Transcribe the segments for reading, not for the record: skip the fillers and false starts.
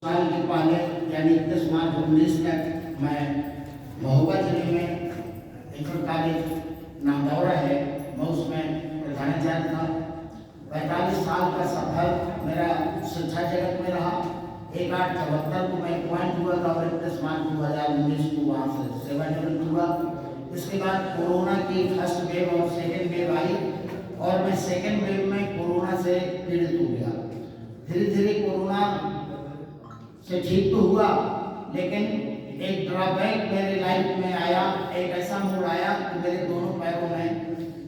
साल के पहले यानी 31 मार्च 19 तक मैं महोबा जिले में इंटर कॉलेज नामदौरा है, मैं उसमें प्रधानाचार्य था। 45 साल का सफर मेरा शिक्षा जगत में रहा। 1/8/74 को मैं अपॉइंट हुआ था और 31 मार्च 2019 को वहाँ से सेवानिवृत्त हुआ। इसके बाद कोरोना की फर्स्ट वेव और सेकेंड वेव आई और मैं सेकेंड वेव में कोरोना से पीड़ित हो गया। धीरे धीरे कोरोना से ठीक तो हुआ, लेकिन एक ड्रॉबैक मेरे लाइफ में आया। एक ऐसा मोड़ आया कि मेरे दोनों पैरों में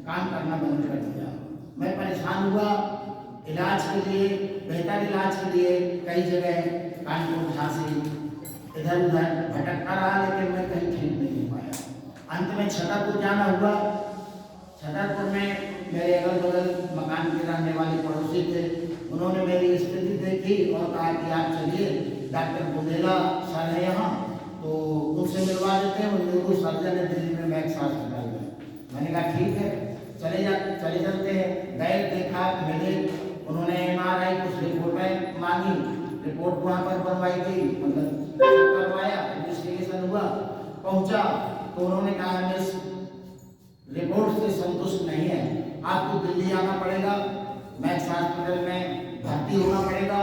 काम करना बंद कर दिया। मैं परेशान हुआ, इलाज के लिए, बेहतर इलाज के लिए कई जगह कानपुर, झांसी, इधर उधर भटकता रहा, लेकिन मैं कहीं ठीक नहीं हो पाया। अंत में छतरपुर जाना हुआ। छतरपुर में मेरे अगल बगल मकान के रहने वाले पड़ोसी थे, उन्होंने मेरी स्थिति देखी और कहा कि आप चलिए, डॉक्टर बुंदेला सर है यहाँ, तो उनसे मिलवा देते हैं, वो न्यूरो सर्जन है दिल्ली में, मैक्स हॉस्पिटल में। मैंने कहा ठीक है, चले चलते हैं। गए, देखा, मिले, उन्होंने MRI कुछ रिपोर्टें मांगी, रिपोर्ट वहाँ पर बनवाई गई, मतलब करवाया, इन्वेस्टिगेशन हुआ, पहुँचा तो उन्होंने कहा हम इस रिपोर्ट से संतुष्ट नहीं है, आपको दिल्ली आना पड़ेगा, मैक्स हॉस्पिटल में भर्ती होना पड़ेगा,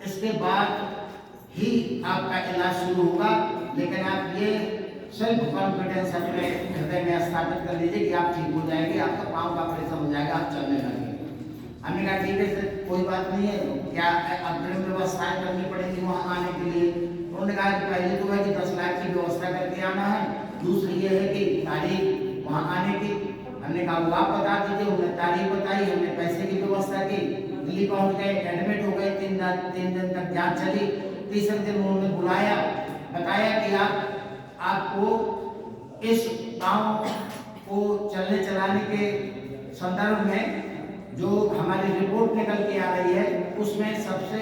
इसके बाद ही आपका इलाज शुरू होगा। लेकिन आप ये सेल्फ कॉन्फिडेंस अपने हृदय में स्थापित कर लीजिए कि आप ठीक हो जाएंगे, आपका पाँव का ऑपरेशन हो जाएगा, आप चलने लगेंगे। हमने कहा ठीक है सर, कोई बात नहीं है, क्या अग्रिम व्यवस्थाएं करनी पड़ेगी वहाँ आने के लिए? उन्होंने कहा कि पहले तो है कि 10 लाख की व्यवस्था करके आना है, दूसरी ये है कि तारीख वहाँ आने की। हमने कहा वो आप बता दीजिए, उन्होंने तारीख बताई, हमने पैसे की व्यवस्था की, दिल्ली पहुँच गए, एडमिट हो गए, 3 दिन तक जाँच चली। तीसरे दिन उन्होंने बुलाया, बताया कि आपको इस गाँव को चलने चलाने के संदर्भ में जो हमारी रिपोर्ट निकल के आ रही है, उसमें सबसे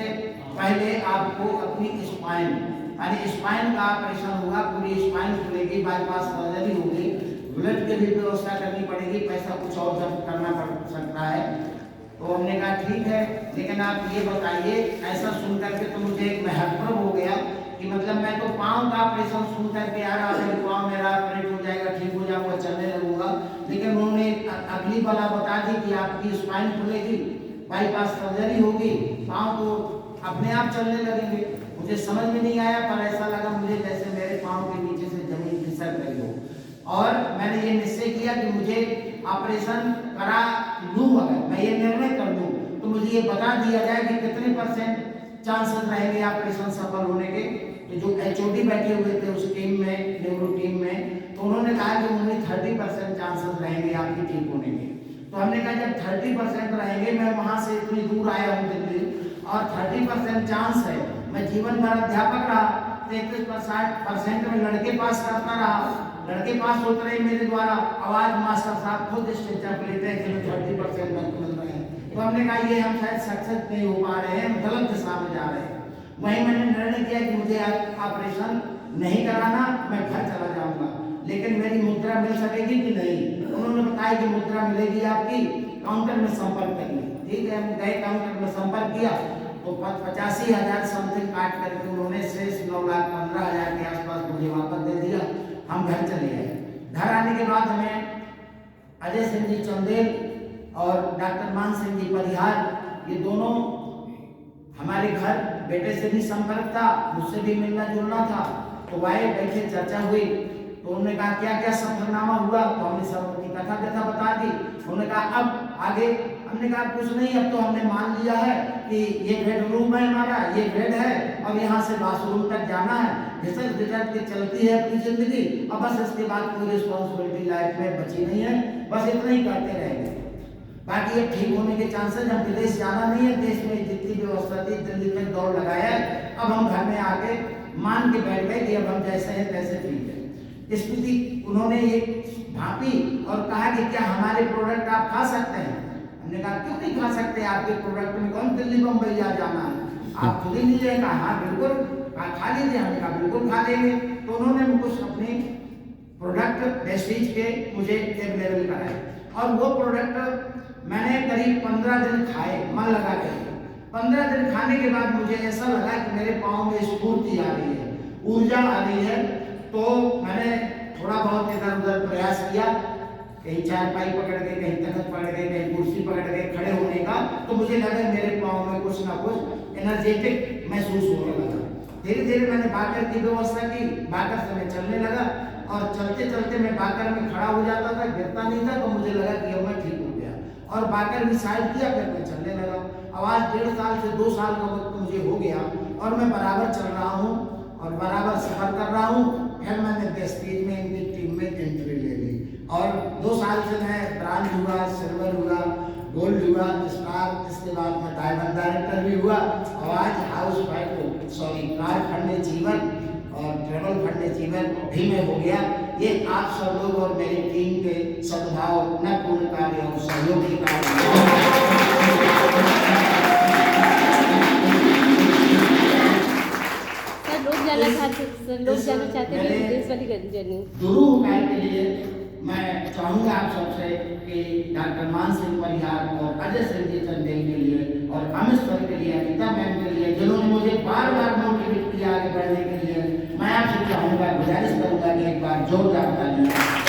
पहले आपको अपनी स्पाइन का ऑपरेशन होगा, पूरी स्पाइन खुलेगी, बाईपास सर्जरी होगी, ब्लड की भी व्यवस्था करनी पड़ेगी, पैसा कुछ और जब करना पड़ सकता है। तो हमने कहा ठीक है, लेकिन आप ये बताइए, ऐसा सुन करके तो मुझे एक महत्व हो गया कि मतलब मैं तो पाँव का ऑपरेशन सुन करके आ रहा था, पाँव मेरा ऑपरेट हो जाएगा, ठीक हो जाऊंगा, चलने लगूंगा, लेकिन उन्होंने अगली बात बता दी कि आपकी स्पाइन खुलेगी, बाईपास सर्जरी होगी, पाँव तो अपने आप चलने लगेंगे। मुझे समझ में नहीं आया, पर ऐसा लगा मुझे जैसे मेरे पाँव के नीचे से जमीन खिसक रही हो। और मैंने ये निश्चय किया कि मुझे ऑपरेशन करा लूँ, अगर मैं ये निर्णय कर लूँ तो मुझे ये बता दिया जाए कि कितने % चांसेस रहेंगे ऑपरेशन सफल होने के। तो जो HOD बैठे हुए थे उस टीम में, न्यूरो टीम में, तो उन्होंने कहा कि उन्हें 30% चांसेस रहेंगे आपके ठीक होने के। तो हमने कहा जब 30% रहेंगे, मैं वहाँ से इतनी दूर आया हूँ दिल्ली, और 30% चांस है, मैं जीवन भर अध्यापक रहा, 33% में लड़के पास करता रहा, लड़के पास होते रहे मेरे द्वारा, आवाज मास्टर साहब खुद स्टेज पर लेते हैं कि 30% मिल रहे हैं। तो हमने कहा ये हम शायद सक्सेस नहीं हो पा रहे हैं, हम गलत दिशा में जा रहे हैं। वहीं मैंने निर्णय किया कि मुझे ऑपरेशन नहीं कराना, मैं घर चला जाऊंगा, लेकिन मेरी मुद्रा मिल सकेगी कि नहीं? उन्होंने बताया कि मुद्रा मिलेगी आपकी, काउंटर में संपर्क करिए। ठीक है, हम गए, काउंटर में संपर्क किया तो 85,000 समथिंग काट करके उन्होंने शेष 9,15,000 के आसपास मुझे वापस दे दिया। हम घर चले गए। घर आने के बाद हमें अजय सिंह जी चंदेल और डॉक्टर मान सिंह जी परिहार, ये दोनों हमारे घर, बेटे से भी संपर्क था, मुझसे भी मिलना जुलना था, तो आए, बैठे, चर्चा हुई। तो उन्होंने कहा क्या क्या सफरनामा हुआ, तो हमने सब अपनी कथा बता दी। उन्होंने कहा अब आगे, हमने कहा कुछ नहीं, अब तो हमने मान लिया है कि ये बेडरूम है हमारा, ये बेड है, अब यहाँ से बाथरूम तक जाना है, घिसक के चलती है अपनी जिंदगी, अब बस इसके बाद कोई रिस्पॉन्सिबिलिटी लाइफ में बची नहीं है, बस इतना ही करते रहेंगे, बाकी ये ठीक होने के चांसेस, हम विदेश जाना नहीं है, देश में जितनी व्यवस्था थी दिल्ली तक दौड़ लगाया, अब हम घर में आके मान के बैठ गए कि अब हम जैसे हैं तैसे ठीक है। स्थिति उन्होंने ये भापी और कहा कि क्या हमारे प्रोडक्ट आप खा सकते हैं? हमने कहा क्यों नहीं खा सकते, आपके प्रोडक्ट में कौन दिल्ली बम्बई जाना है, आप खुद ही लीजिए। कहा हाँ बिल्कुल, खा लीजिए। हमने कहा बिल्कुल खा लेंगे। तो उन्होंने कुछ अपने प्रोडक्ट वेस्टेज के मुझे अवेलेबल कराए, और वो प्रोडक्ट मैंने करीब 15 दिन खाए मन लगा के। 15 दिन खाने के बाद मुझे ऐसा लगा कि मेरे पाँव में स्फूर्ति आ रही है, ऊर्जा आ रही है। तो मैंने थोड़ा बहुत इधर उधर प्रयास किया, कहीं चारपाई पकड़ के, कहीं तख्त पकड़ के, कहीं कुर्सी पकड़ के खड़े होने का, तो मुझे लगा मेरे पाँव में कुछ ना कुछ एनर्जेटिक महसूस होने लगा। धीरे धीरे मैंने बाकर की व्यवस्था की, बाकर से मैं चलने लगा और चलते चलते मैं बाकर में खड़ा हो जाता था, गिरता नहीं था, तो मुझे लगा कि अब मैं ठीक हो गया और बाकर भी साइड किया, फिर मैं चलने लगा। अब आज 1.5 साल से 2 साल का वक्त मुझे हो गया और मैं बराबर चल रहा हूँ और बराबर सफर कर रहा हूँ। फिर मैंने प्रेस्टीज में इनकी टीम में एंट्री ले ली और 2 साल से मैं ब्रांज हुआ, सिल्वर हुआ, गोल्ड हुआ, स्टार, इसके बाद मैं डायमंड डायरेक्टर भी हुआ और आज कार खंडे जीवन और ट्रेवल खंडे जीवन भी में हो गया। ये आप सब लोग और मेरी टीम के सद्भाव, न पूर्ण कार्य और सहयोगी कार्य। लोग जाना चाहते हैं विदेश वाली जर्नी। गुरु गाय के लिए मैं चाहूँगा आप सबसे कि डॉक्टर मान सिंह परिहार और अजय सिंह जी चंदेल के लिए और अमित सर के लिए, अनिता मैम के लिए, जिन्होंने मुझे बार बार मोटिवेट किया आगे बढ़ने के लिए, मैं आपसे चाहूँगा, गुजारिश करूँगा कि एक बार जोरदार तालियां।